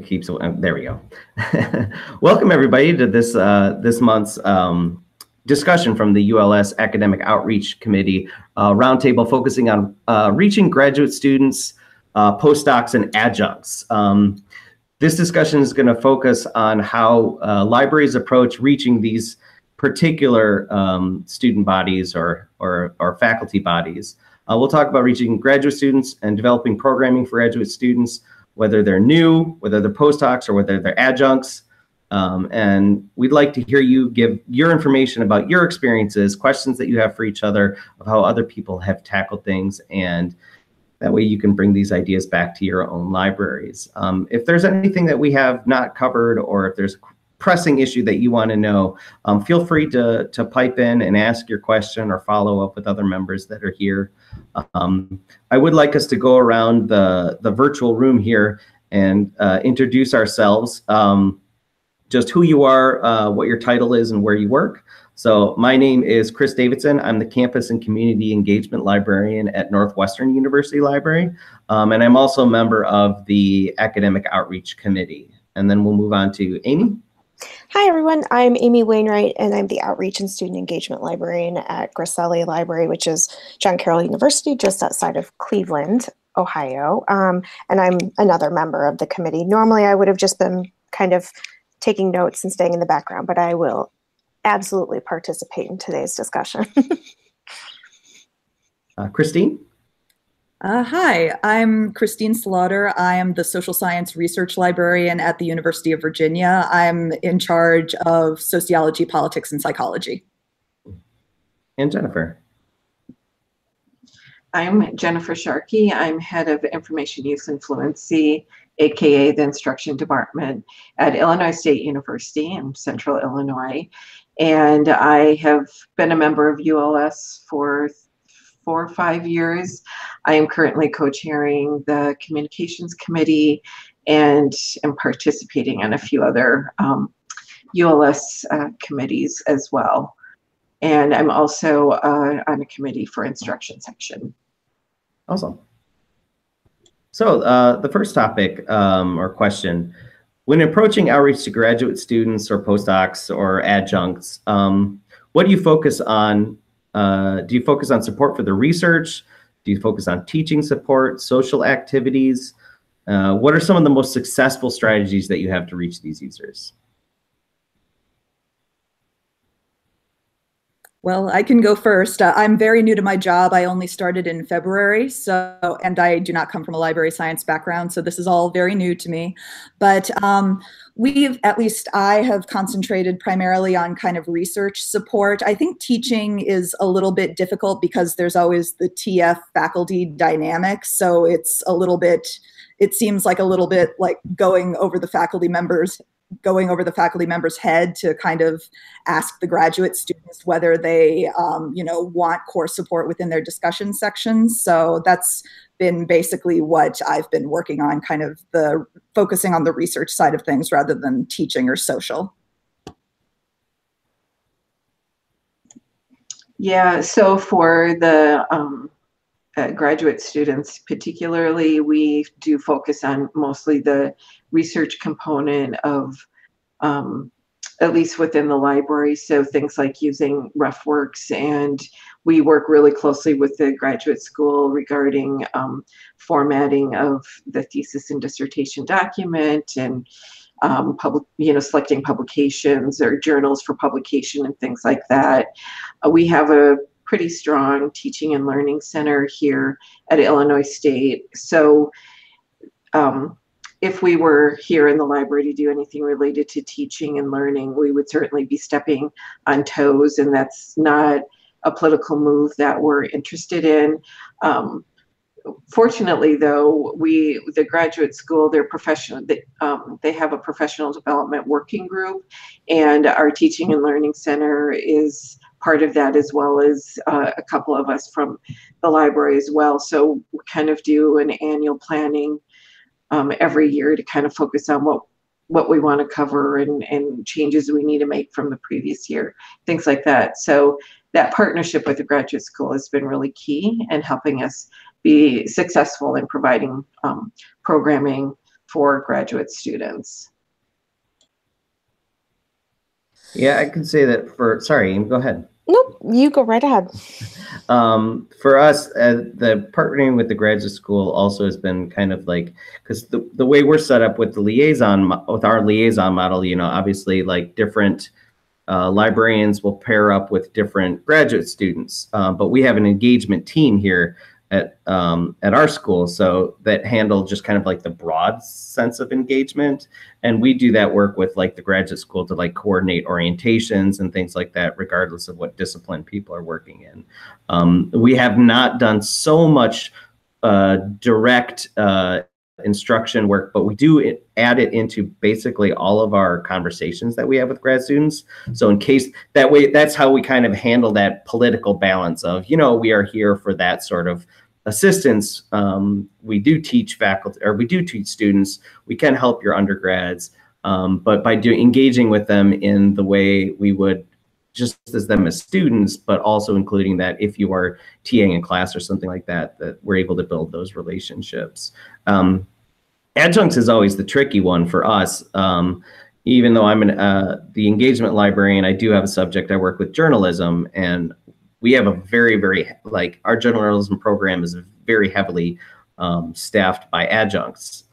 it keeps, there we go. Welcome everybody to this this month's discussion from the ULS Academic Outreach Committee roundtable focusing on reaching graduate students, postdocs, and adjuncts. This discussion is going to focus on how libraries approach reaching these particular student bodies or faculty bodies. We'll talk about reaching graduate students and developing programming for graduate students, whether they're new, whether they're postdocs, or whether they're adjuncts. And we'd like to hear you give your information about your experiences, questions that you have for each other, of how other people have tackled things, and that way you can bring these ideas back to your own libraries. If there's anything that we have not covered, or if there's a pressing issue that you want to know, feel free to pipe in and ask your question or follow up with other members that are here. I would like us to go around the virtual room here and introduce ourselves, just who you are, what your title is, and where you work. So my name is Chris Davidson. I'm the Campus and Community Engagement Librarian at Northwestern University Library, and I'm also a member of the Academic Outreach Committee. And then we'll move on to Amy. Hi, everyone. I'm Amy Wainwright, and I'm the Outreach and Student Engagement Librarian at Griselli Library, which is John Carroll University, just outside of Cleveland, Ohio. And I'm another member of the committee. Normally, I would have just been kind of taking notes and staying in the background, but I will absolutely participate in today's discussion. Christine? Hi, I'm Christine Slaughter. I am the Social Science Research Librarian at the University of Virginia. I'm in charge of sociology, politics, and psychology. And Jennifer? I'm Jennifer Sharkey. I'm head of Information Use and Fluency, aka the Instruction Department at Illinois State University in Central Illinois. And I have been a member of ULS for 4 or 5 years. I am currently co-chairing the Communications Committee and am participating in a few other ULS committees as well. And I'm also on a committee for instruction section. Awesome. So the first topic or question, when approaching outreach to graduate students or postdocs or adjuncts, what do you focus on? Do you focus on support for the research? Do you focus on teaching support, social activities? What are some of the most successful strategies that you have to reach these users? Well, I can go first. I'm very new to my job. I only started in February, and I do not come from a library science background, so this is all very new to me. But at least I have concentrated primarily on kind of research support. I think teaching is a little bit difficult because there's always the TF faculty dynamic, so it's a little bit, it seems like a little bit like going over the faculty member's head to kind of ask the graduate students whether they, want course support within their discussion sections. So that's been basically what I've been working on, kind of the focusing on the research side of things rather than teaching or social. Yeah, so for the graduate students particularly, we do focus on mostly the research component of at least within the library, so things like using RefWorks, and we work really closely with the graduate school regarding formatting of the thesis and dissertation document, and selecting publications or journals for publication and things like that. We have a pretty strong teaching and learning center here at Illinois State. So if we were here in the library to do anything related to teaching and learning, we would certainly be stepping on toes, and that's not a political move that we're interested in. Fortunately, though, the graduate school, they're professional. They have a professional development working group, and our teaching and learning center is part of that, as well as a couple of us from the library as well. So we kind of do an annual planning every year to kind of focus on what we want to cover and changes we need to make from the previous year, things like that. So that partnership with the graduate school has been really key in helping us be successful in providing programming for graduate students. Yeah, I could say that sorry, go ahead. Nope, you go right ahead. For us, the partnering with the graduate school also has been kind of like, because the way we're set up with our liaison model, obviously like different librarians will pair up with different graduate students, but we have an engagement team here at our school, so that handle just kind of like the broad sense of engagement, and we do that work with like the graduate school to like coordinate orientations and things like that, regardless of what discipline people are working in. We have not done so much direct instruction work, but we do add it into basically all of our conversations that we have with grad students. So in case that way, that's how we kind of handle that political balance of, we are here for that sort of assistance. We do teach faculty, or we do teach students. We can help your undergrads, but by engaging with them in the way we would just as them as students, but also including that if you are TAing in class or something like that, that we're able to build those relationships. Adjuncts is always the tricky one for us. Even though I'm the engagement librarian, I do have a subject. I work with journalism, and we have a very, very, our journalism program is very heavily staffed by adjuncts,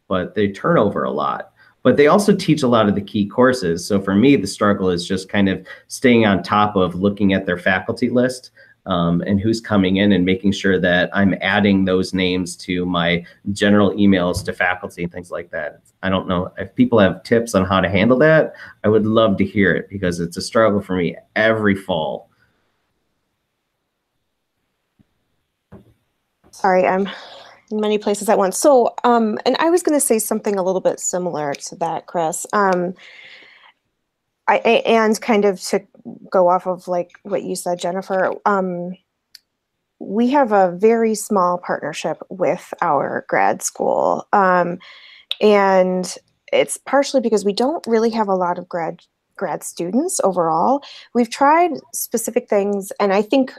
but they turn over a lot. But they also teach a lot of the key courses. So for me, the struggle is just kind of staying on top of looking at their faculty list and who's coming in, and making sure that I'm adding those names to my general emails to faculty and things like that. I don't know if people have tips on how to handle that. I would love to hear it, because it's a struggle for me every fall. Sorry, I'm in many places at once. So, and I was going to say something a little bit similar to that, Chris. And kind of to go off of like what you said, Jennifer, we have a very small partnership with our grad school. And it's partially because we don't really have a lot of grad students overall. We've tried specific things, and I think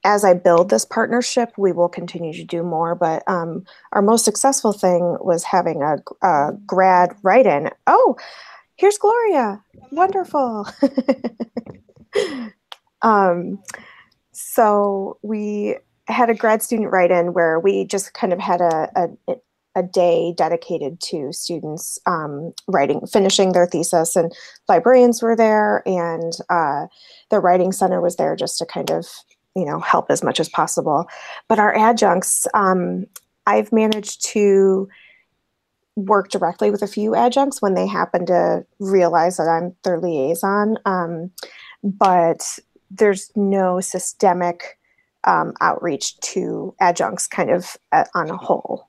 as I build this partnership, we will continue to do more. But our most successful thing was having a grad write-in. Oh, here's Gloria. Wonderful. So we had a grad student write-in where we just kind of had a day dedicated to students finishing their thesis, and librarians were there, and the writing center was there just to kind of help as much as possible. But our adjuncts, I've managed to work directly with a few adjuncts when they happen to realize that I'm their liaison. But there's no systemic outreach to adjuncts kind of on a whole.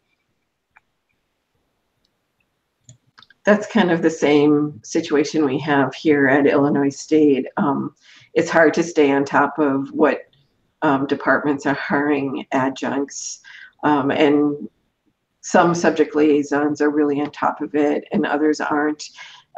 That's kind of the same situation we have here at Illinois State. It's hard to stay on top of what departments are hiring adjuncts, and some subject liaisons are really on top of it and others aren't.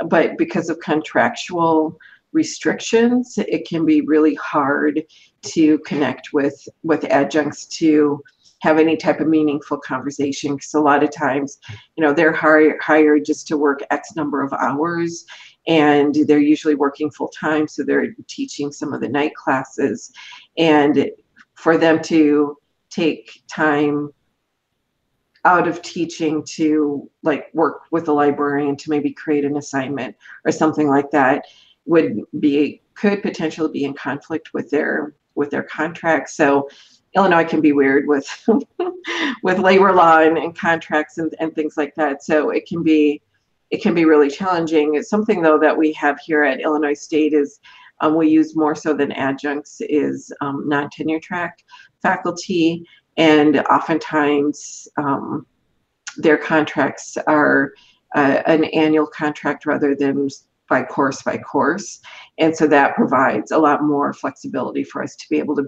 But because of contractual restrictions, it can be really hard to connect with adjuncts to have any type of meaningful conversation, because a lot of times, they're hired just to work X number of hours, and they're usually working full time, so they're teaching some of the night classes. And for them to take time out of teaching to work with a librarian to maybe create an assignment or something like that could potentially be in conflict with their contracts. So Illinois can be weird with with labor law and contracts and things like that. So it can be really challenging. It's something though that we have here at Illinois State is we use more so than adjuncts is non-tenure track faculty, and oftentimes their contracts are an annual contract rather than by course. And so that provides a lot more flexibility for us to be able to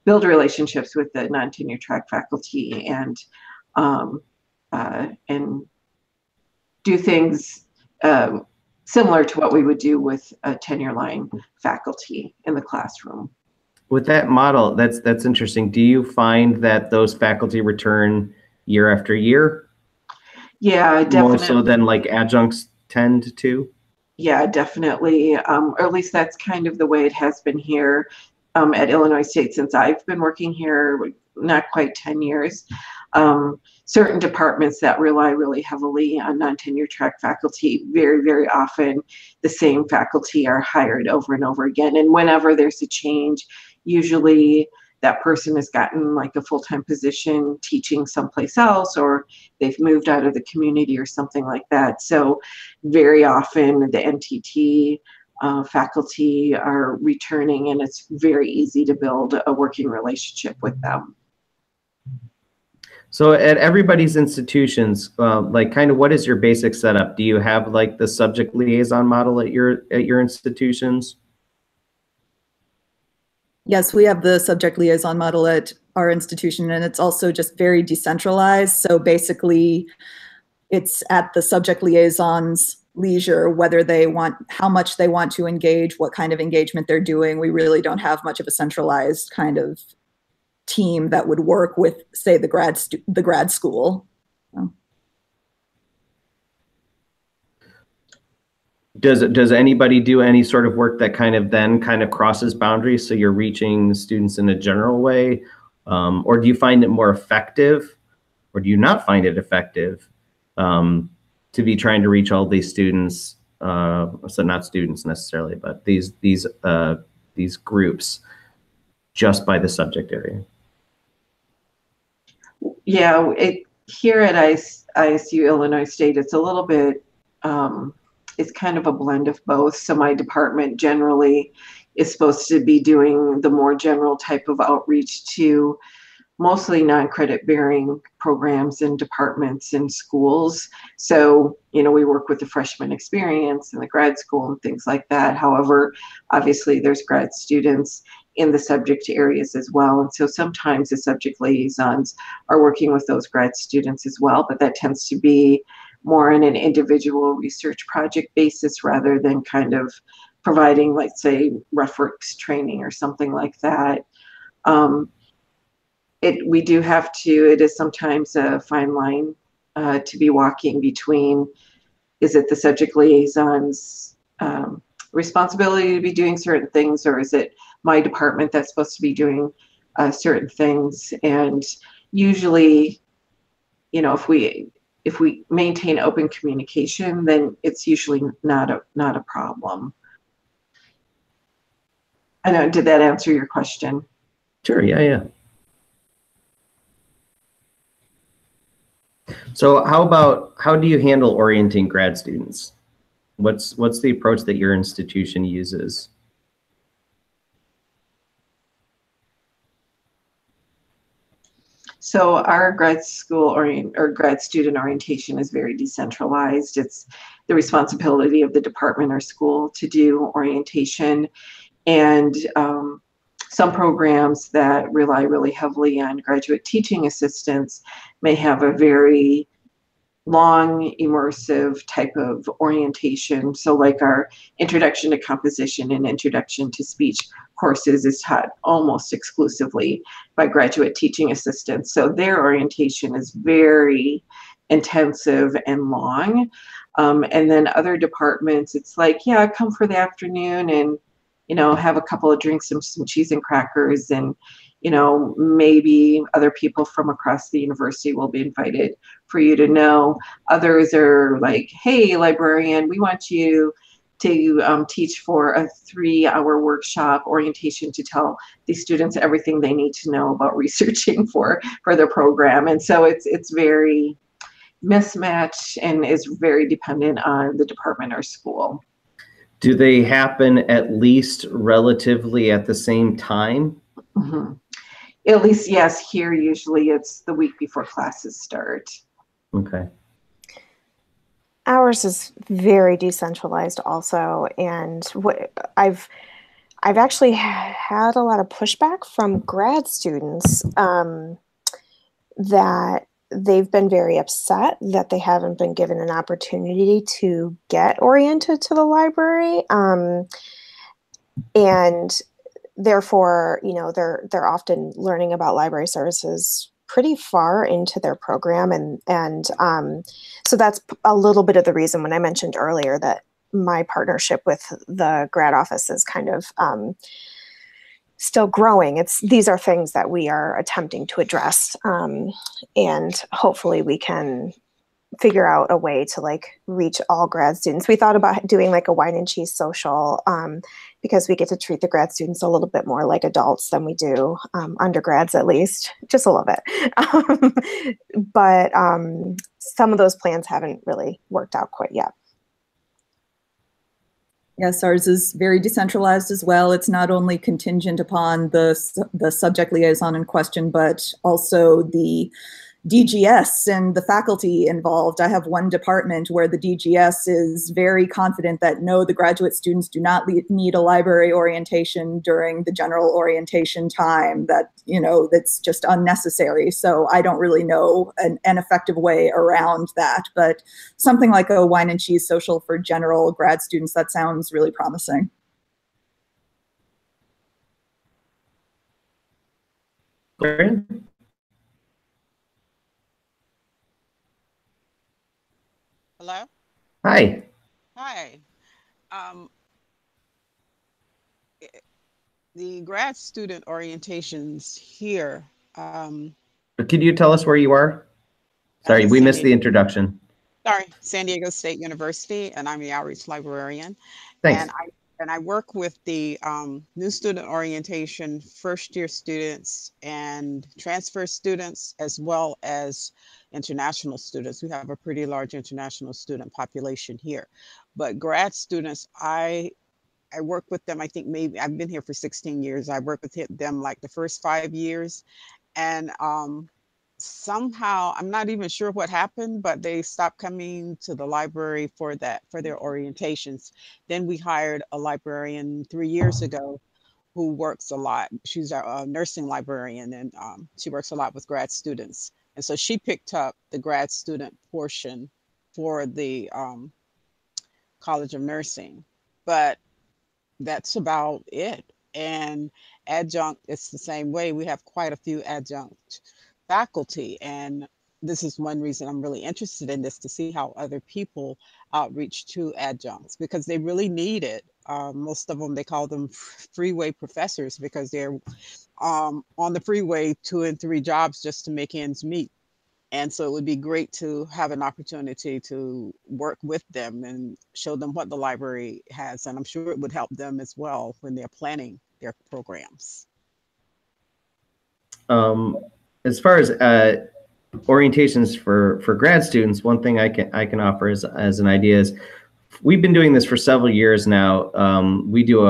build relationships with the non-tenure track faculty and do things similar to what we would do with a tenure line faculty in the classroom. With that model, that's interesting. Do you find that those faculty return year after year? Yeah, More so definitely. than like adjuncts tend to? Yeah, definitely. Or at least that's kind of the way it has been here at Illinois State since I've been working here, not quite 10 years. Certain departments that rely really heavily on non-tenure track faculty, very, very often the same faculty are hired over and over again. And whenever there's a change, usually that person has gotten like a full-time position teaching someplace else, or they've moved out of the community or something like that. So very often the NTT faculty are returning, and it's very easy to build a working relationship with them. So at everybody's institutions, like kind of what is your basic setup? Do you have like the subject liaison model at your institutions? Yes, we have the subject liaison model at our institution, and it's also just very decentralized. So basically, it's at the subject liaison's leisure whether they want, how much they want to engage, what kind of engagement they're doing. We really don't have much of a centralized kind of team that would work with, say, the grad school. So. Does anybody do any sort of work that kind of crosses boundaries, so you're reaching students in a general way, or do you find it more effective, or do you not find it effective to be trying to reach all these students? So not students necessarily, but these groups just by the subject area. Yeah, here at ISU Illinois State, it's a little bit. It's kind of a blend of both. So my department generally is supposed to be doing the more general type of outreach to mostly non-credit bearing programs and departments and schools. So, you know, we work with the freshman experience and the grad school and things like that. However, obviously there's grad students in the subject areas as well. And so sometimes the subject liaisons are working with those grad students as well, but that tends to be more in an individual research project basis rather than kind of providing, like, say, RefWorks training or something like that. We do have to, it is sometimes a fine line to be walking between, is it the subject liaison's responsibility to be doing certain things, or is it my department that's supposed to be doing certain things? And usually, you know, if we maintain open communication, then it's usually not a problem. I know, did that answer your question? Sure, yeah. So how do you handle orienting grad students? What's the approach that your institution uses? So our grad school or grad student orientation is very decentralized. It's the responsibility of the department or school to do orientation. And some programs that rely really heavily on graduate teaching assistants may have a very long, immersive type of orientation. So like our Introduction to Composition and Introduction to Speech courses is taught almost exclusively by graduate teaching assistants. So their orientation is very intensive and long. And then other departments, it's like, yeah, come for the afternoon and, you know, have a couple of drinks, some cheese and crackers, and, you know, maybe other people from across the university will be invited for you to know. Others are like, hey, librarian, we want you to teach for a 3-hour workshop orientation to tell these students everything they need to know about researching for their program. And so it's very mismatched and is very dependent on the department or school. Do they happen at least relatively at the same time? Mm-hmm. At least, yes, here usually it's the week before classes start. Okay. Ours is very decentralized also, and I've actually had a lot of pushback from grad students that they've been very upset that they haven't been given an opportunity to get oriented to the library, and therefore, you know, they're often learning about library services pretty far into their program, and so that's a little bit of the reason when I mentioned earlier that my partnership with the grad office is kind of still growing. These are things that we are attempting to address, and hopefully we can figure out a way to like reach all grad students. We thought about doing like a wine and cheese social, because we get to treat the grad students a little bit more like adults than we do undergrads, at least, just a little bit. But some of those plans haven't really worked out quite yet. Yes, ours is very decentralized as well. It's not only contingent upon the subject liaison in question, but also the DGS and the faculty involved. I have one department where the DGS is very confident that no, the graduate students do not need a library orientation during the general orientation time, that, you know, that's just unnecessary. So I don't really know an effective way around that, but something like a wine and cheese social for general grad students, that sounds really promising. Hello? Hi. Hi. The grad student orientations here. Could you tell us where you are? Sorry, we missed the introduction. Sorry, San Diego State University, and I'm the outreach librarian. Thanks. And I work with the new student orientation, first-year students and transfer students, as well as international students. We have a pretty large international student population here. But grad students, I work with them, I think maybe, I've been here for 16 years. I work with them like the first 5 years. And somehow, I'm not even sure what happened, but they stopped coming to the library for their orientations. Then we hired a librarian 3 years ago who works a lot. She's a nursing librarian, and she works a lot with grad students. And so she picked up the grad student portion for the College of Nursing, but that's about it. And adjunct, it's the same way. We have quite a few adjunct faculty, and this is one reason I'm really interested in this, to see how other people outreach to adjuncts, because they really need it. Most of them, they call them freeway professors, because they're on the freeway 2 and 3 jobs just to make ends meet. And so it would be great to have an opportunity to work with them and show them what the library has. And I'm sure it would help them as well when they're planning their programs. As far as orientations for grad students, one thing I can offer as an idea is, we've been doing this for several years now. We do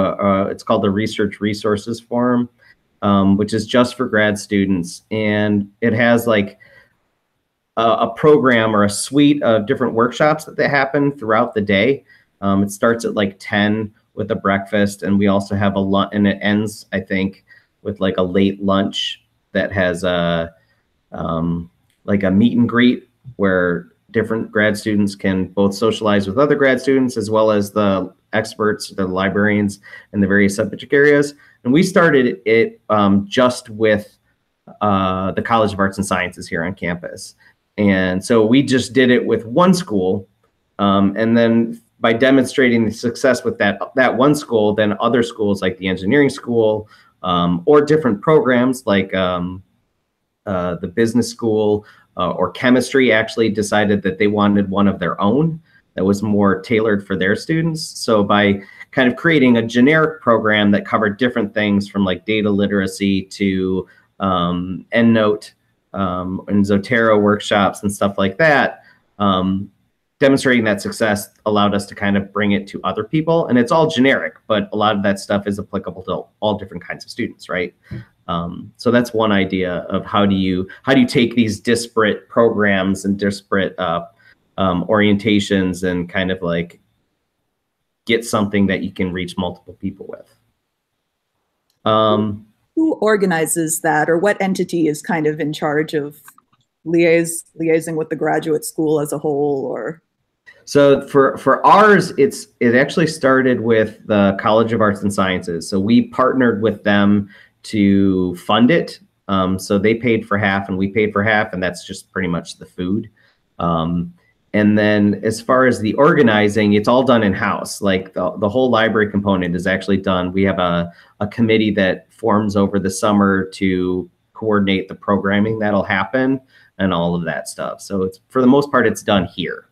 it's called the Research Resources Forum, which is just for grad students, and it has like a program or a suite of different workshops that happen throughout the day. It starts at like 10 with a breakfast, and we also have a lunch, and it ends, I think, with like a late lunch that has like a meet and greet where different grad students can both socialize with other grad students as well as the experts, the librarians in the various subject areas. And we started it just with the College of Arts and Sciences here on campus. And so we just did it with one school, and then by demonstrating the success with that one school, then other schools like the engineering school, or different programs like the business school or chemistry actually decided that they wanted one of their own that was more tailored for their students. So by kind of creating a generic program that covered different things from like data literacy to EndNote and Zotero workshops and stuff like that, demonstrating that success allowed us to kind of bring it to other people. And it's all generic, but a lot of that stuff is applicable to all different kinds of students, right? So that's one idea of how do you take these disparate programs and disparate orientations and kind of like get something that you can reach multiple people with. Who organizes that, or what entity is kind of in charge of liaising with the graduate school as a whole? Or so for ours, it actually started with the College of Arts and Sciences. So we partnered with them to fund it. So they paid for half and we paid for half, and that's just pretty much the food. And then as far as the organizing, it's all done in-house. Like the whole library component is actually done. We have a committee that forms over the summer to coordinate the programming that'll happen and all of that stuff. So it's, for the most part, it's done here.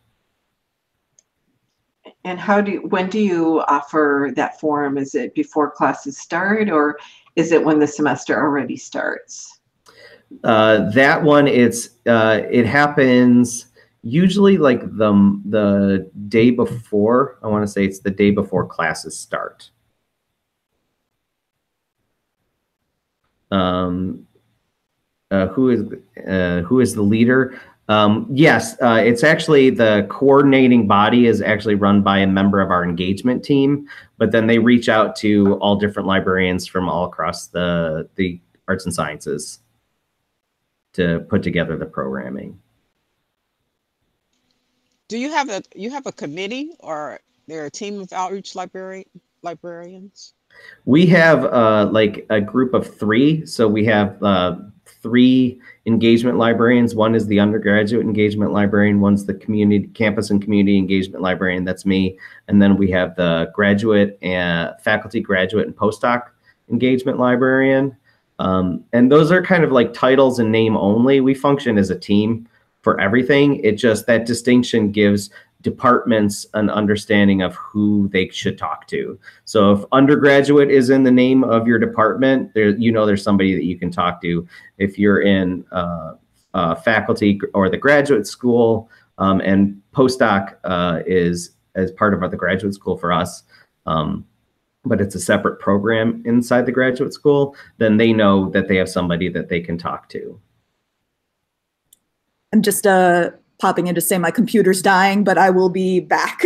And when do you offer that forum? Is it before classes start, or is it when the semester already starts? That one, it happens usually like the day before. I want to say it's the day before classes start. Who is the leader? Yes, it's actually the coordinating body is actually run by a member of our engagement team, but then they reach out to all different librarians from all across the arts and sciences to put together the programming. Do you have a committee, or there a team of outreach librarians? We have like a group of 3. So we have 3 engagement librarians. One is the undergraduate engagement librarian. One's the campus and community engagement librarian. That's me. And then we have the graduate and faculty, graduate, and postdoc engagement librarian. And those are kind of like titles and name only. We function as a team for everything. It just, that distinction gives departments an understanding of who they should talk to. So if undergraduate is in the name of your department, there's somebody that you can talk to. If you're in faculty or the graduate school, and postdoc is as part of the graduate school for us, but it's a separate program inside the graduate school, then they know that they have somebody that they can talk to. I'm just popping in to say my computer's dying, but I will be back.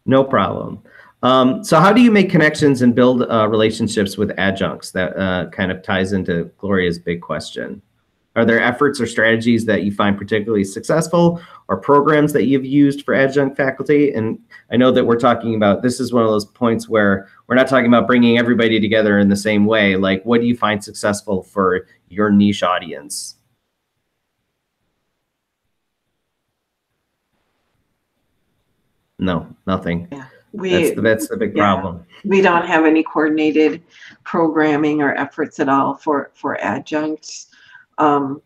No problem. So how do you make connections and build relationships with adjuncts? That kind of ties into Gloria's big question. Are there efforts or strategies that you find particularly successful, or programs that you've used for adjunct faculty? And I know that we're talking about, this is one of those points where we're not talking about bringing everybody together in the same way. Like, what do you find successful for your niche audience? No, nothing. Yeah. That's the big problem. We don't have any coordinated programming or efforts at all for adjuncts. And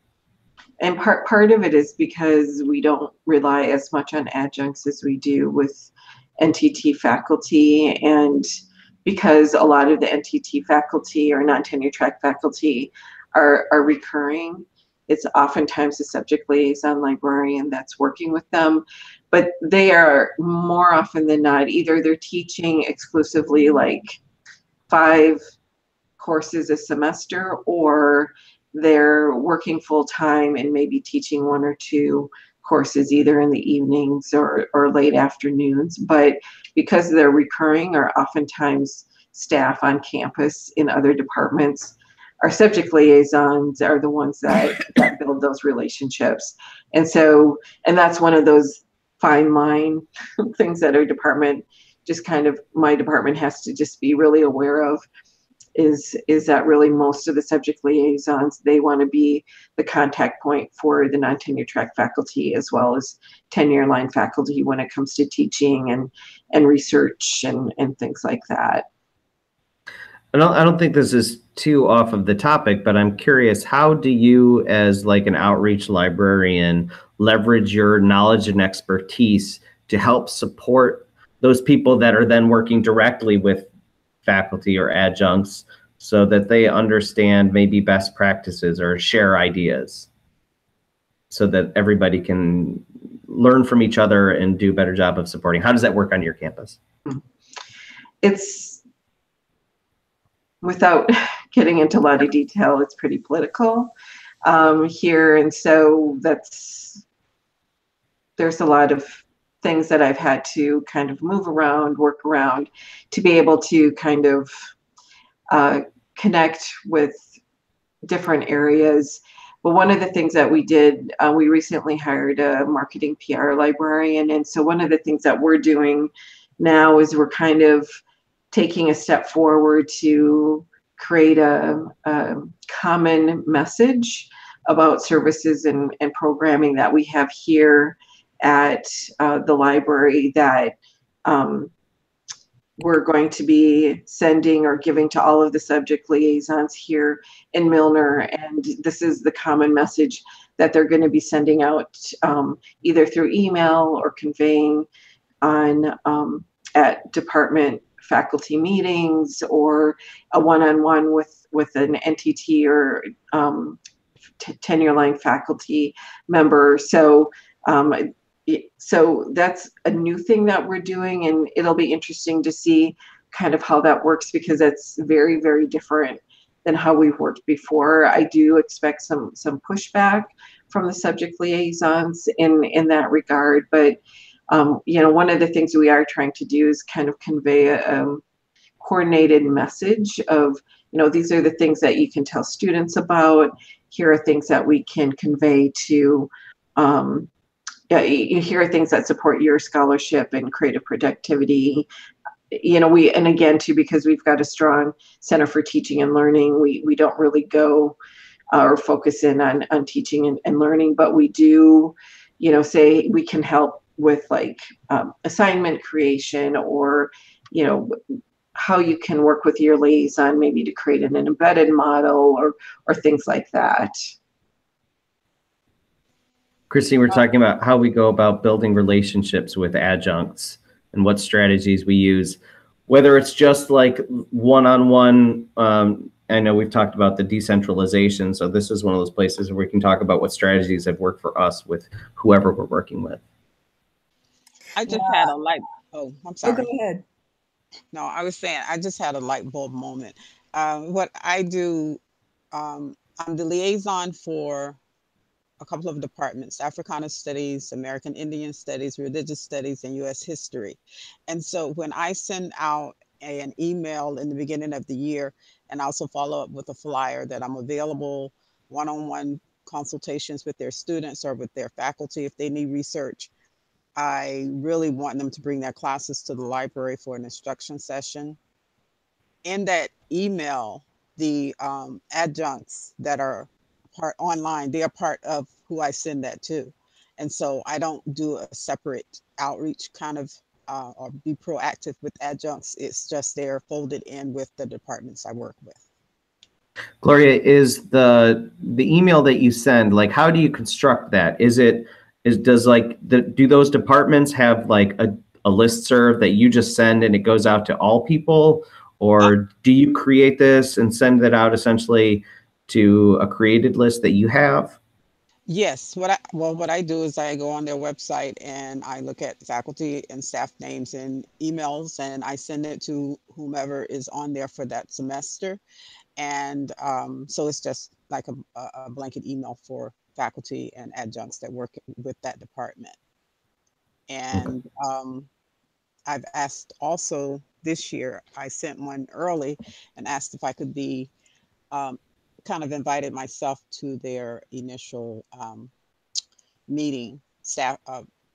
part of it is because we don't rely as much on adjuncts as we do with NTT faculty, and because a lot of the NTT faculty or non-tenure track faculty are recurring, it's oftentimes a subject liaison librarian that's working with them, but they are more often than not, either they're teaching exclusively like 5 courses a semester, or they're working full time and maybe teaching 1 or 2 courses either in the evenings or late afternoons. But because they're recurring, or oftentimes staff on campus in other departments, our subject liaisons are the ones that build those relationships. And so, and that's one of those fine line things that our department my department has to just be really aware of, is that really most of the subject liaisons, they want to be the contact point for the non-tenure track faculty as well as tenure line faculty when it comes to teaching and research and things like that. I don't think this is too off of the topic, but I'm curious, how do you, as like an outreach librarian, leverage your knowledge and expertise to help support those people that are then working directly with faculty or adjuncts, so that they understand maybe best practices or share ideas, so that everybody can learn from each other and do a better job of supporting? How does that work on your campus? It's, without getting into a lot of detail, it's pretty political here. And so there's a lot of things that I've had to kind of move around, work around, to be able to kind of connect with different areas. But one of the things that we did, we recently hired a marketing PR librarian. And so one of the things that we're doing now is we're kind of taking a step forward to create a common message about services and programming that we have here at the library that we're going to be sending or giving to all of the subject liaisons here in Milner. And this is the common message that they're going to be sending out either through email or conveying on at department faculty meetings or a one-on-one with an NTT or tenure line faculty member. So so that's a new thing that we're doing, and it'll be interesting to see kind of how that works, because it's very, very different than how we've worked before. I do expect some pushback from the subject liaisons in that regard, but you know, one of the things we are trying to do is kind of convey a coordinated message of, you know, these are the things that you can tell students about. Here are things that we can convey to yeah, here are things that support your scholarship and creative productivity. You know, and again, too, because we've got a strong Center for Teaching and Learning, we don't really go or focus in on teaching and learning, but we do, you know, say we can help with like assignment creation, or, you know, how you can work with your liaison maybe to create an embedded model or things like that. Christine, we're talking about how we go about building relationships with adjuncts and what strategies we use, whether it's just like one-on-one. I know we've talked about the decentralization, so this is one of those places where we can talk about what strategies have worked for us with whoever we're working with. I just had a light. Oh, I'm sorry. Oh, go ahead. No, I was saying I just had a light bulb moment. What I do, I'm the liaison for a couple of departments: Africana Studies, American Indian Studies, Religious Studies, and U.S. History. And so when I send out an email in the beginning of the year, and also follow up with a flyer that I'm available one-on-one consultations with their students or with their faculty if they need research, I really want them to bring their classes to the library for an instruction session. In that email, the adjuncts that are part online, they are part of who I send that to. And so I don't do a separate outreach kind of or be proactive with adjuncts. It's just they're folded in with the departments I work with. Gloria, is the email that you send, like, how do you construct that? Do those departments have like a listserv that you just send and it goes out to all people? Or do you create this and send it out essentially to a created list that you have? Yes, what I do is I go on their website and I look at faculty and staff names and emails, and I send it to whomever is on there for that semester. And so it's just like a blanket email for faculty and adjuncts that work with that department. And I've asked also this year, I sent one early and asked if I could be kind of invited myself to their initial meeting,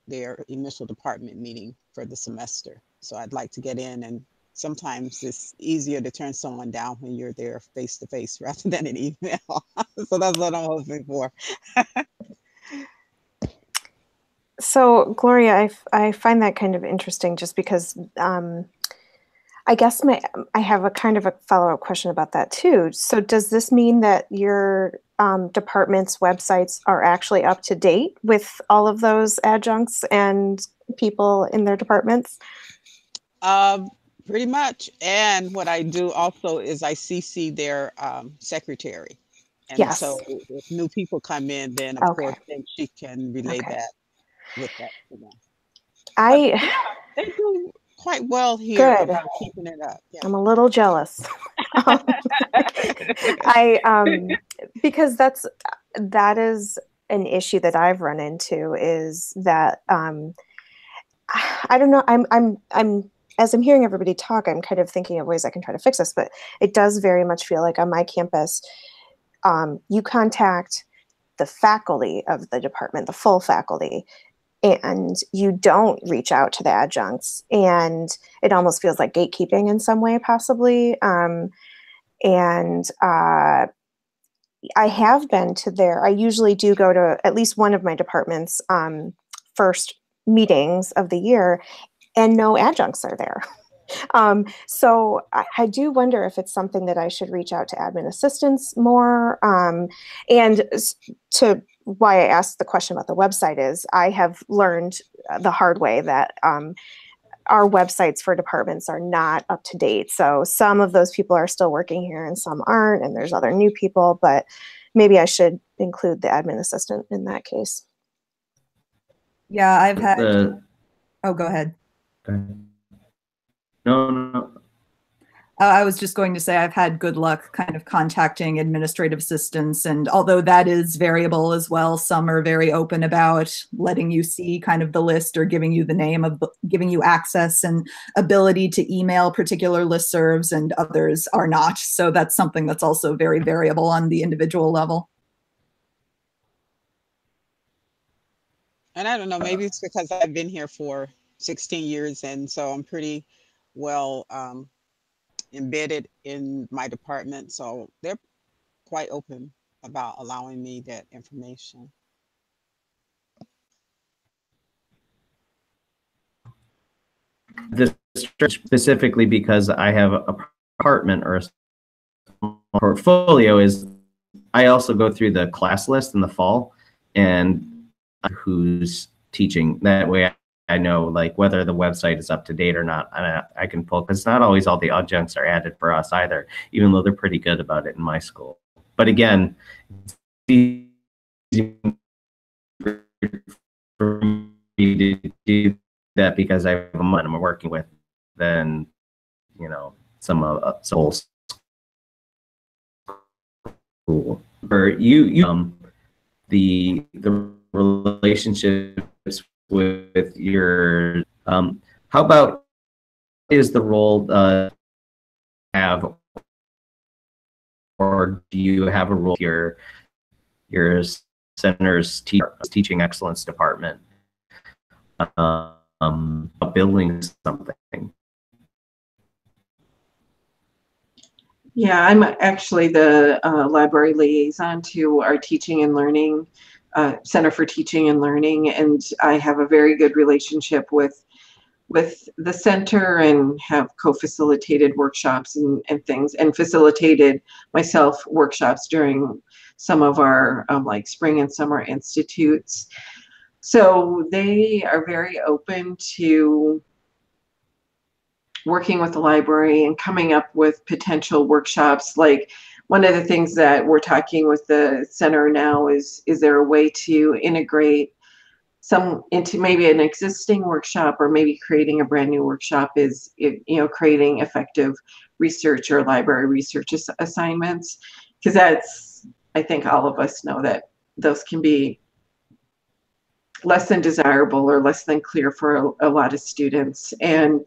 their initial department meeting for the semester. So I'd like to get in, and sometimes it's easier to turn someone down when you're there face to face rather than an email. So that's what I'm hoping for. So Gloria, I find that kind of interesting, just because I guess I have a kind of a follow-up question about that too. So does this mean that your department's websites are actually up to date with all of those adjuncts and people in their departments? Pretty much. And what I do also is I CC their secretary. And Yes. so if new people come in, then of course then she can relay that with that to them. Yeah, they do quite well here about keeping it up. Yeah. I'm a little jealous. Because that is an issue that I've run into, is that I don't know, I'm as I'm hearing everybody talk, I'm kind of thinking of ways I can try to fix this, but it does very much feel like on my campus, you contact the faculty of the department, the full faculty, and you don't reach out to the adjuncts, and it almost feels like gatekeeping in some way, possibly. And I have been to I usually do go to at least one of my department's first meetings of the year, and no adjuncts are there. So I do wonder if it's something that I should reach out to admin assistants more. And to why I asked the question about the website is I have learned the hard way that our websites for departments are not up to date. So some of those people are still working here and some aren't, and there's other new people, but maybe I should include the admin assistant in that case. Yeah, I've had, oh, go ahead. No. I was just going to say I've had good luck kind of contacting administrative assistants, and although that is variable as well, some are very open about letting you see kind of the list or giving you the name of, giving you access and ability to email particular listservs, and others are not. So that's something that's also very variable on the individual level. And I don't know, maybe it's because I've been here for 16 years, and so I'm pretty well embedded in my department, so they're quite open about allowing me that information. This specifically because I have a apartment or a portfolio is I also go through the class list in the fall and who's teaching. That way I know like whether the website is up to date or not. And I can pull, because not always all the adjuncts are added for us either, even though they're pretty good about it in my school. But again, it's easy for me to do that because I have a month I'm working with than, you know, some school. For you, the relationships with your how about is the role have, or do you have a role your center's teaching excellence department building something? Yeah, I'm actually the library liaison to our teaching and learning Center for Teaching and Learning, and I have a very good relationship with the center and have co-facilitated workshops and things, and facilitated myself workshops during some of our like spring and summer institutes. So they are very open to working with the library and coming up with potential workshops. Like one of the things that we're talking with the center now is there a way to integrate some into maybe an existing workshop, or maybe creating a brand new workshop, is creating effective research or library research assignments, because that's, I think all of us know that those can be less than desirable or less than clear for a lot of students. And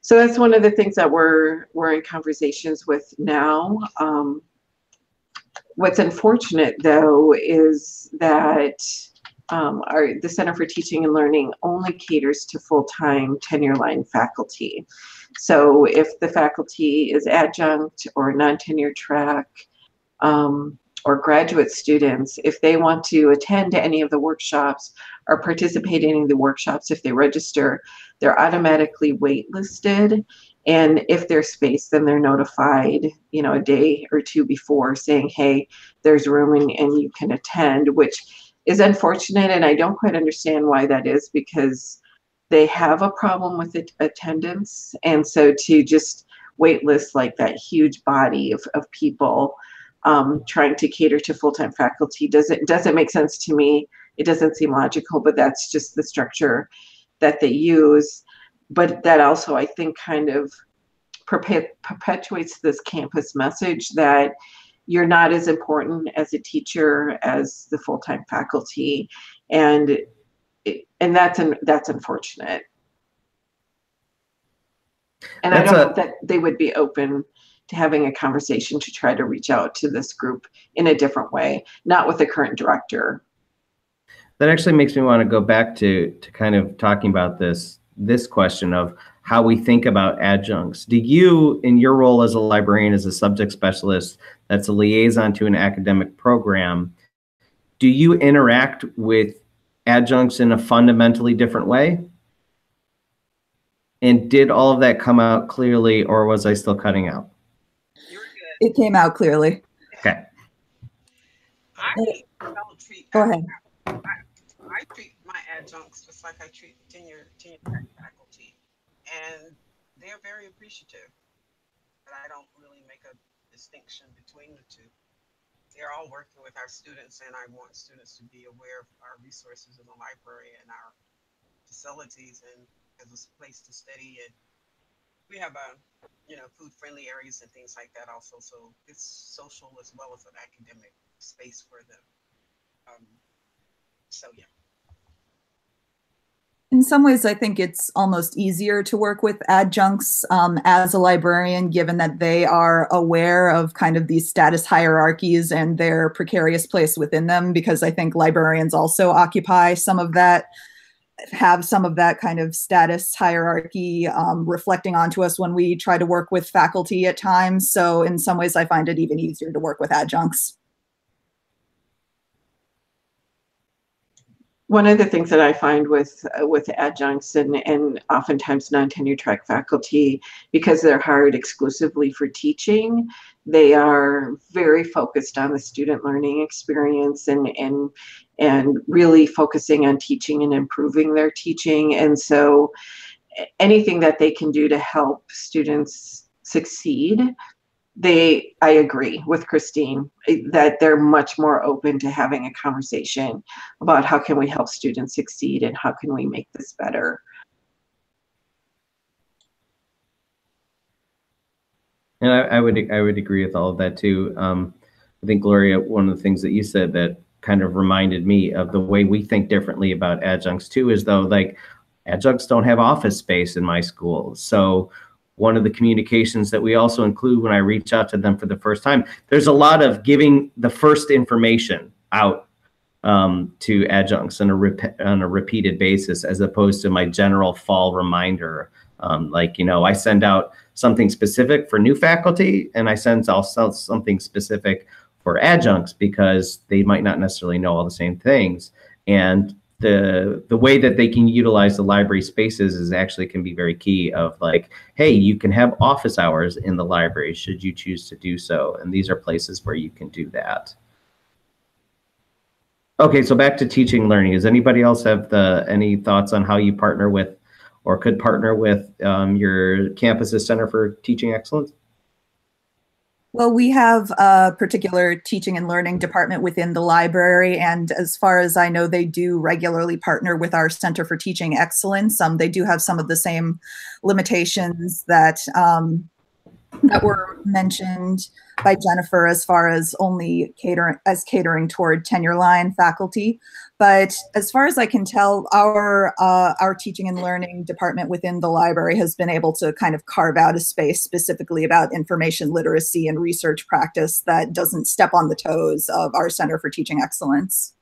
so that's one of the things that we're in conversations with now. What's unfortunate though is that the Center for Teaching and Learning only caters to full-time tenure line faculty. So if the faculty is adjunct or non-tenure track, or graduate students, if they want to attend any of the workshops or participate in any of the workshops, if they register, they're automatically waitlisted. And if there's space, then they're notified, a day or two before, saying, hey, there's room and you can attend, which is unfortunate. And I don't quite understand why that is, because they have a problem with attendance. And so to just waitlist like that huge body of people trying to cater to full-time faculty doesn't make sense to me. It doesn't seem logical, but that's just the structure that they use. But that also, I think, kind of perpetuates this campus message that you're not as important as a teacher as the full-time faculty, and that's unfortunate. And I don't know that they would be open to having a conversation to try to reach out to this group in a different way, not with the current director. That actually makes me want to go back to kind of talking about this question of how we think about adjuncts. Do you, in your role as a librarian, as a subject specialist, that's a liaison to an academic program, do you interact with adjuncts in a fundamentally different way? And did all of that come out clearly, or was I still cutting out? It came out clearly. Okay. I don't treat. Go ahead. I treat my adjuncts just like I treat tenure track faculty, and they're very appreciative. But I don't really make a distinction between the two. They're all working with our students, and I want students to be aware of our resources in the library and our facilities, and as a place to study. And we have food-friendly areas and things like that also. So it's social as well as an academic space for them. So yeah. In some ways, I think it's almost easier to work with adjuncts as a librarian, given that they are aware of kind of these status hierarchies and their precarious place within them, because I think librarians also occupy some of that, have some of that kind of status hierarchy reflecting onto us when we try to work with faculty at times. So in some ways, I find it even easier to work with adjuncts. One of the things that I find with adjuncts and oftentimes non-tenure track faculty, because they're hired exclusively for teaching, they are very focused on the student learning experience and really focusing on teaching and improving their teaching. And so anything that they can do to help students succeed, I agree with Christine that they're much more open to having a conversation about how can we help students succeed and how can we make this better. And I would agree with all of that too. I think, Gloria, one of the things that you said that kind of reminded me of the way we think differently about adjuncts too, is though, like, adjuncts don't have office space in my school. So one of the communications that we also include when I reach out to them for the first time, there's a lot of giving the first information out to adjuncts on a repeated basis, as opposed to my general fall reminder. I send out something specific for new faculty, and I send also something specific for adjuncts, because they might not necessarily know all the same things. And the way that they can utilize the library spaces is actually can be very key of, like, hey, you can have office hours in the library should you choose to do so. And these are places where you can do that. Okay, so back to teaching and learning. Does anybody else have any thoughts on how you partner with or could partner with your campus's Center for Teaching Excellence? Well, we have a particular teaching and learning department within the library, and as far as I know, they do regularly partner with our Center for Teaching Excellence. They do have some of the same limitations that that were mentioned by Jennifer, as far as only catering toward tenure line faculty. But as far as I can tell, our teaching and learning department within the library has been able to kind of carve out a space specifically about information literacy and research practice that doesn't step on the toes of our Center for Teaching Excellence.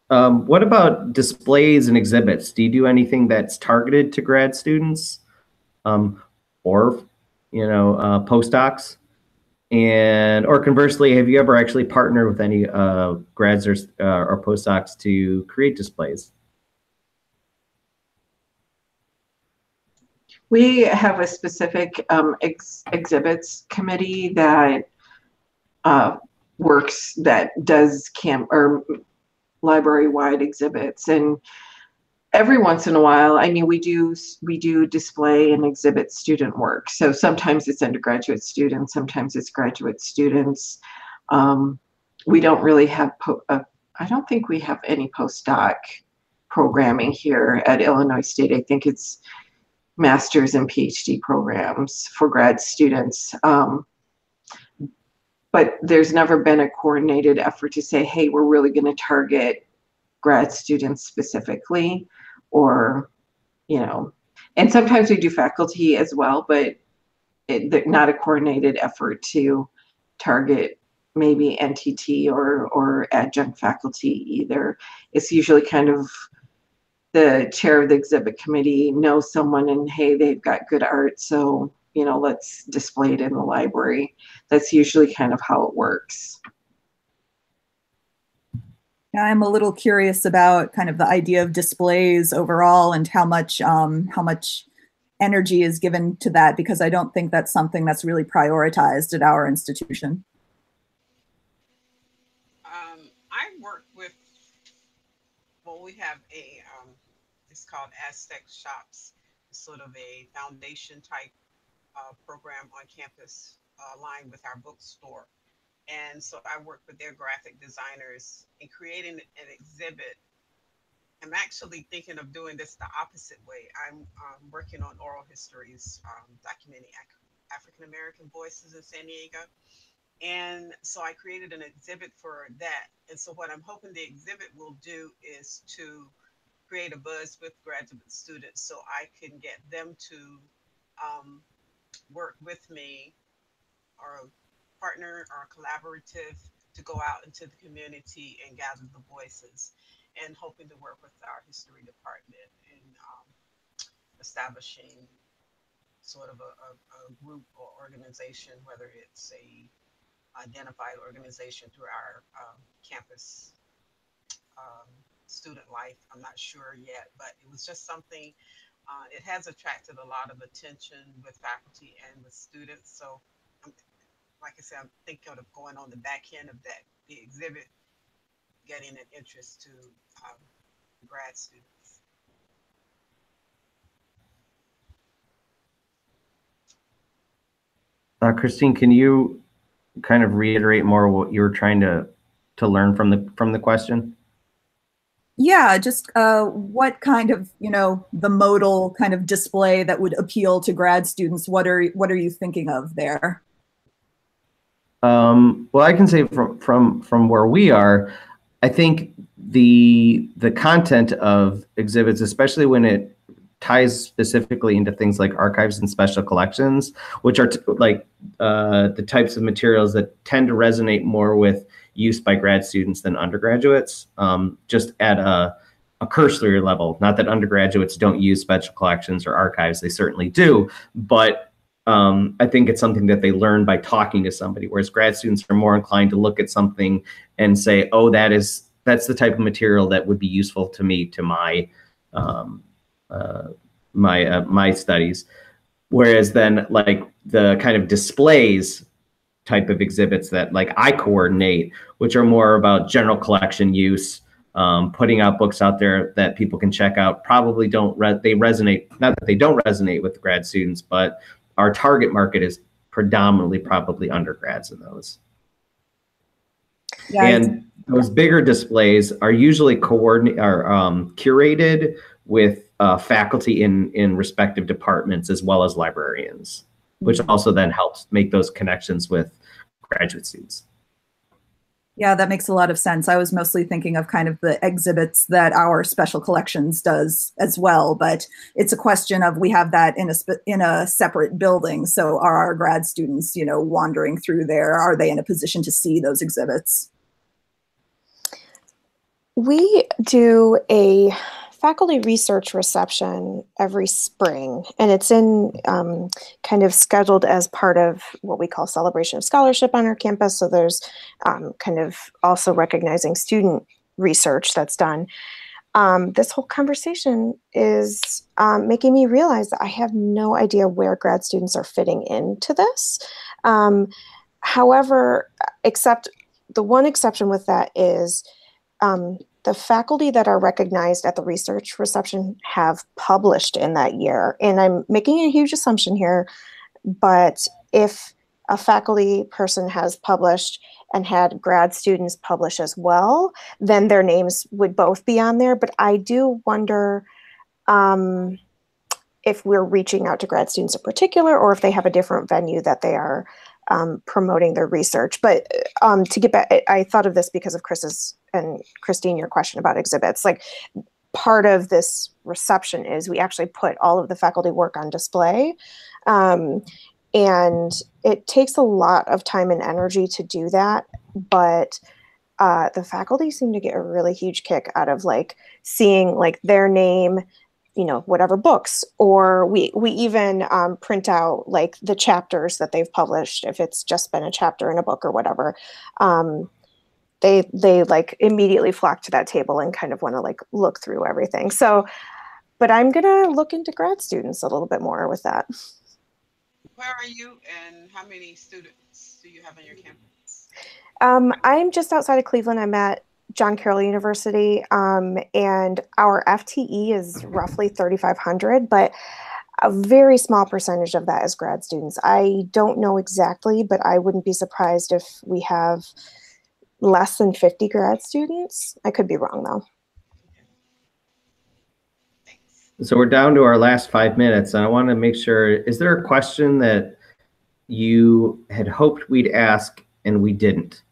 What about displays and exhibits? Do you do anything that's targeted to grad students or postdocs? Or conversely, have you ever actually partnered with any grads or postdocs to create displays? We have a specific exhibits committee that does library-wide exhibits, and every once in a while, I mean, we do display and exhibit student work. So sometimes it's undergraduate students, sometimes it's graduate students. We don't really have I don't think we have any postdoc programming here at Illinois State. I think it's master's and PhD programs for grad students. But there's never been a coordinated effort to say, hey, we're really going to target grad students specifically, or, and sometimes we do faculty as well, but not a coordinated effort to target maybe NTT or adjunct faculty either. It's usually kind of the chair of the exhibit committee knows someone and, hey, they've got good art, so, you know, let's display it in the library. That's usually kind of how it works. I'm a little curious about kind of the idea of displays overall and how much energy is given to that, because I don't think that's something that's really prioritized at our institution. I work with, well, we have a, it's called Aztec Shops, it's sort of a foundation type program on campus aligned with our bookstore. And so I work with their graphic designers in creating an exhibit. I'm actually thinking of doing this the opposite way. I'm working on oral histories, documenting African American voices in San Diego. And so I created an exhibit for that. And so what I'm hoping the exhibit will do is to create a buzz with graduate students so I can get them to work with me or partner or collaborative to go out into the community and gather the voices, and hoping to work with our history department in establishing sort of a group or organization, whether it's a identified organization through our campus student life. I'm not sure yet, but it was just something, it has attracted a lot of attention with faculty and with students. So like I said, I'm thinking of going on the back end of that, the exhibit, getting an interest to grad students. Christine, can you kind of reiterate more what you were trying to learn from the question? Yeah, just what kind of, you know, the modal kind of display that would appeal to grad students? What are you thinking of there? Well, I can say from where we are, I think the content of exhibits, especially when it ties specifically into things like archives and special collections, which are the types of materials that tend to resonate more with use by grad students than undergraduates, just at a cursory level. Not that undergraduates don't use special collections or archives, they certainly do, but I think it's something that they learn by talking to somebody, whereas grad students are more inclined to look at something and say, oh, that's the type of material that would be useful to me, to my my studies. Whereas then, like, the kind of displays type of exhibits that like I coordinate, which are more about general collection use, putting out books out there that people can check out, probably they resonate, not that they don't resonate with grad students, but our target market is predominantly probably undergrads in those. Yeah, and those bigger displays are usually curated with faculty in respective departments as well as librarians, which also then helps make those connections with graduate students. Yeah, that makes a lot of sense. I was mostly thinking of kind of the exhibits that our special collections does as well, but it's a question of, we have that in a separate building. So are our grad students, you know, wandering through there? Are they in a position to see those exhibits? We do a faculty research reception every spring, and it's in kind of scheduled as part of what we call Celebration of Scholarship on our campus. So there's kind of also recognizing student research that's done. This whole conversation is making me realize that I have no idea where grad students are fitting into this. However, except the one exception with that is the faculty that are recognized at the research reception have published in that year. And I'm making a huge assumption here, but if a faculty person has published and had grad students publish as well, then their names would both be on there. But I do wonder if we're reaching out to grad students in particular, or if they have a different venue that they are promoting their research. But to get back, I thought of this because of Chris's and Christine, your question about exhibits. Like, part of this reception is we actually put all of the faculty work on display. And it takes a lot of time and energy to do that, but the faculty seem to get a really huge kick out of like seeing like their name, you know, whatever books, or we even print out like the chapters that they've published if it's just been a chapter in a book or whatever. They like immediately flock to that table and kind of want to like look through everything. So, but I'm gonna look into grad students a little bit more with that. Where are you and how many students do you have on your campus? I'm just outside of Cleveland. I'm at John Carroll University, and our FTE is roughly 3,500, but a very small percentage of that is grad students. I don't know exactly, but I wouldn't be surprised if we have less than 50 grad students. I could be wrong though. So we're down to our last 5 minutes, and I want to make sure, is there a question that you had hoped we'd ask and we didn't?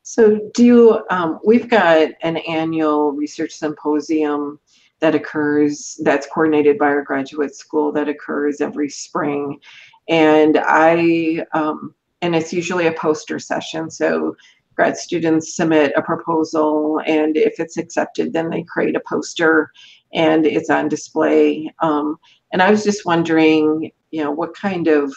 So do you, we've got an annual research symposium that occurs, that's coordinated by our graduate school, that occurs every spring. And and it's usually a poster session. So grad students submit a proposal, and if it's accepted, then they create a poster and it's on display. And I was just wondering, you know, what kind of,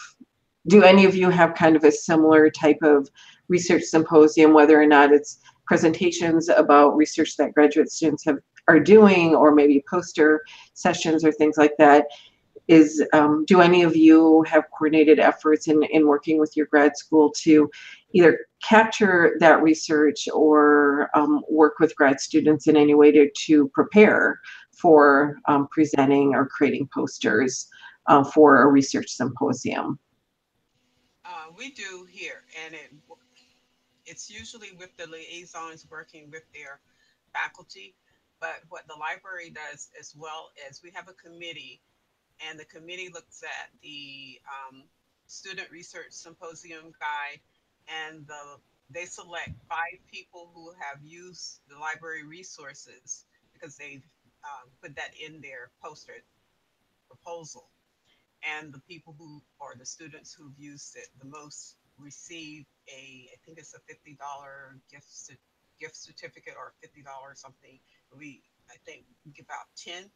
do any of you have kind of a similar type of research symposium, whether or not it's presentations about research that graduate students are doing, or maybe poster sessions or things like that? Do any of you have coordinated efforts in working with your grad school to either capture that research or work with grad students in any way to prepare for presenting or creating posters for a research symposium? We do here, and it's usually with the liaisons working with their faculty. But what the library does as well is we have a committee, and the committee looks at the student research symposium guide, and they select 5 people who have used the library resources because they've put that in their poster proposal. And the people who, or the students who've used it the most, receive I think it's a $50 gift certificate, or $50 something. I think we give out 10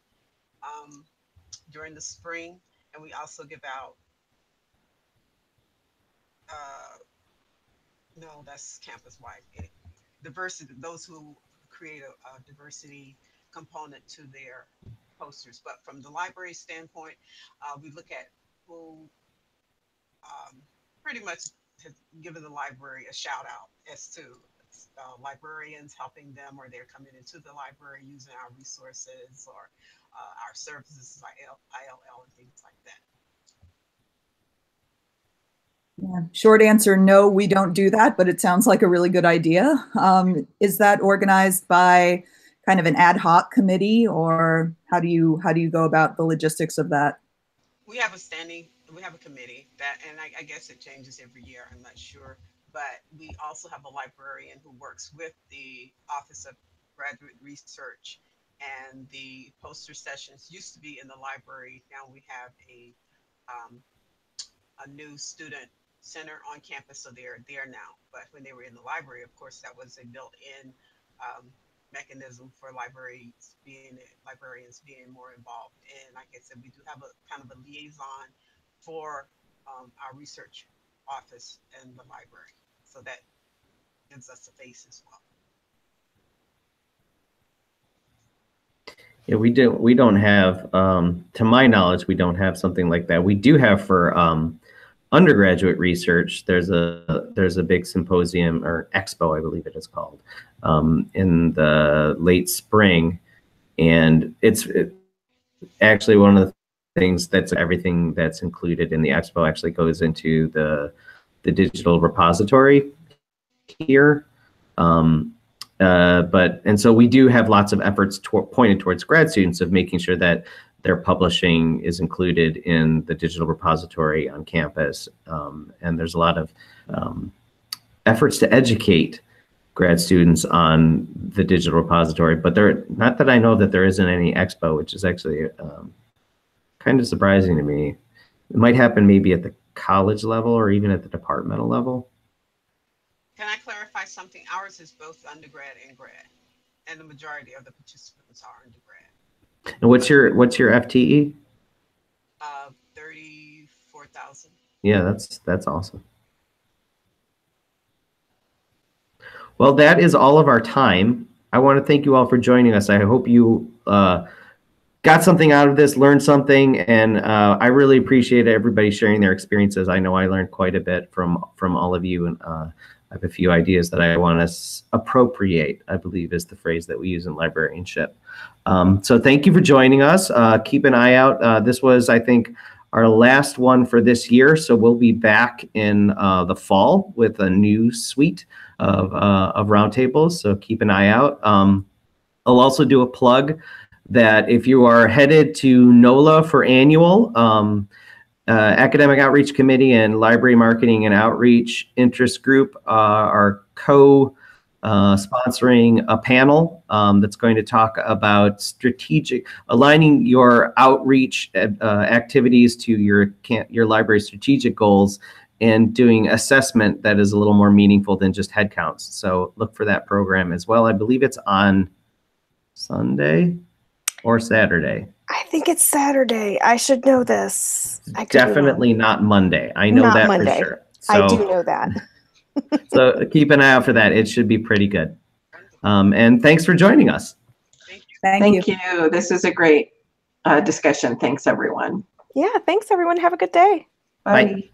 during the spring, and we also give out no, that's campus wide. Diversity, those who create a diversity component to their posters. But from the library standpoint, we look at who pretty much has given the library a shout out as to librarians helping them, or they're coming into the library using our resources, or our services like ILL and things like that. Yeah. Short answer, no, we don't do that, but it sounds like a really good idea. Is that organized by kind of an ad hoc committee, or how do you go about the logistics of that? We have a committee that, and I guess it changes every year, I'm not sure, but we also have a librarian who works with the Office of Graduate Research, and the poster sessions used to be in the library. Now we have a new student center on campus, so they're there now. But when they were in the library, of course, that was a built-in mechanism for librarians being more involved. And like I said, we do have a kind of a liaison for our research office and the library, so that gives us a face as well. Yeah, we don't have, to my knowledge, we don't have something like that. We do have for undergraduate research. There's a big symposium, or expo, I believe it is called, in the late spring, and it's actually one of the things that's everything that's included in the expo actually goes into the digital repository here. And so we do have lots of efforts pointed towards grad students of making sure that their publishing is included in the digital repository on campus. And there's a lot of efforts to educate grad students on the digital repository. But not that I know that there isn't any expo, which is actually kind of surprising to me. It might happen maybe at the college level or even at the departmental level. Can I clarify something? Ours is both undergrad and grad, and the majority of the participants are undergrad. And what's your FTE? 34,000. Yeah, that's awesome. Well, that is all of our time. I want to thank you all for joining us. I hope you got something out of this, learned something, and I really appreciate everybody sharing their experiences. I know I learned quite a bit from all of you, and I have a few ideas that I want to appropriate, I believe is the phrase that we use in librarianship. So thank you for joining us. Keep an eye out. This was, I think, our last one for this year. So we'll be back in the fall with a new suite of roundtables. So keep an eye out. I'll also do a plug that if you are headed to NOLA for annual, Academic Outreach Committee and Library Marketing and Outreach Interest Group are sponsoring a panel that's going to talk about aligning your outreach activities to your library strategic goals and doing assessment that is a little more meaningful than just headcounts. So look for that program as well. I believe it's on Sunday or Saturday. I think it's Saturday. I should know this. Definitely not Monday. I know that for sure. So, I do know that. So keep an eye out for that. It should be pretty good. And thanks for joining us. Thank you. This is a great discussion. Thanks, everyone. Yeah, thanks, everyone. Have a good day. Bye. Bye.